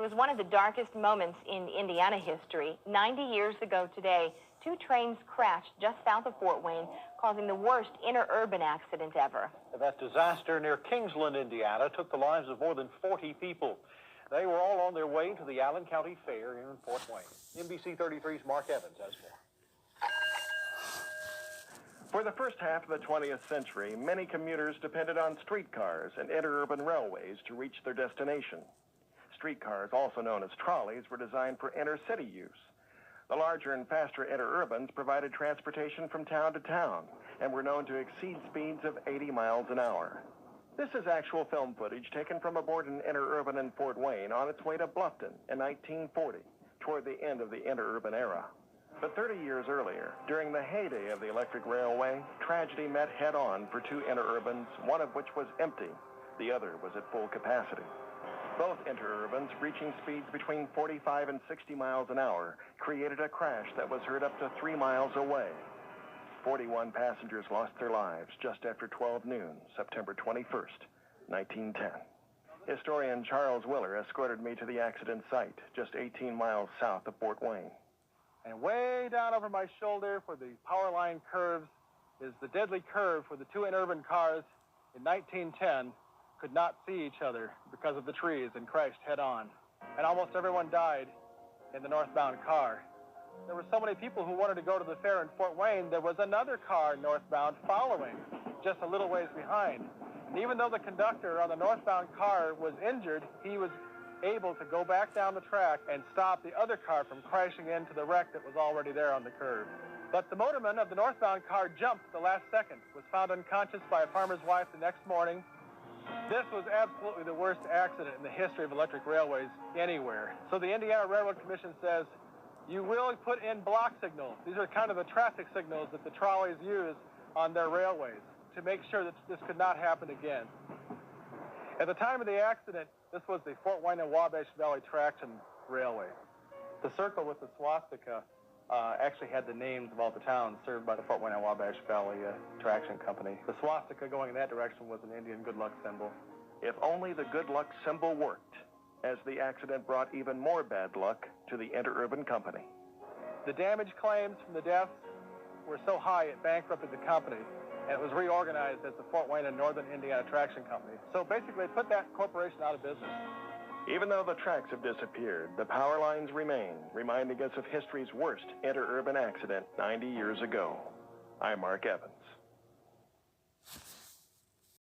It was one of the darkest moments in Indiana history. 90 years ago today, two trains crashed just south of Fort Wayne, causing the worst interurban accident ever. That disaster near Kingsland, Indiana, took the lives of more than 40 people. They were all on their way to the Allen County Fair here in Fort Wayne. NBC 33's Mark Evans has more. For the first half of the 20th century, many commuters depended on streetcars and interurban railways to reach their destination. Streetcars, also known as trolleys, were designed for inter-city use. The larger and faster interurbans provided transportation from town to town and were known to exceed speeds of 80 miles an hour. This is actual film footage taken from aboard an interurban in Fort Wayne on its way to Bluffton in 1940, toward the end of the interurban era. But 30 years earlier, during the heyday of the electric railway, tragedy met head-on for two interurbans, one of which was empty. The other was at full capacity. Both interurbans, reaching speeds between 45 and 60 miles an hour, created a crash that was heard up to 3 miles away. 41 passengers lost their lives just after 12 noon, September 21st, 1910. Historian Charles Willer escorted me to the accident site, just 18 miles south of Fort Wayne. And way down over my shoulder where the power line curves is the deadly curve where the two interurban cars in 1910 could not see each other because of the trees and crashed head-on. And almost everyone died in the northbound car. There were so many people who wanted to go to the fair in Fort Wayne, there was another car northbound following, just a little ways behind. And even though the conductor on the northbound car was injured, he was able to go back down the track and stop the other car from crashing into the wreck that was already there on the curve. But the motorman of the northbound car jumped at the last second, was found unconscious by a farmer's wife the next morning. This was absolutely the worst accident in the history of electric railways anywhere. So the Indiana Railroad Commission says, you will put in block signals. These are kind of the traffic signals that the trolleys use on their railways to make sure that this could not happen again. At the time of the accident, this was the Fort Wayne and Wabash Valley Traction Railway. The circle with the swastika actually had the names of all the towns served by the Fort Wayne and Wabash Valley Traction Company. The swastika going in that direction was an Indian good luck symbol. If only the good luck symbol worked, as the accident brought even more bad luck to the interurban company. The damage claims from the deaths were so high it bankrupted the company, and it was reorganized as the Fort Wayne and Northern Indiana Traction Company. So basically, it put that corporation out of business. Even though the tracks have disappeared, the power lines remain, reminding us of history's worst interurban accident 90 years ago. I'm Mark Evans.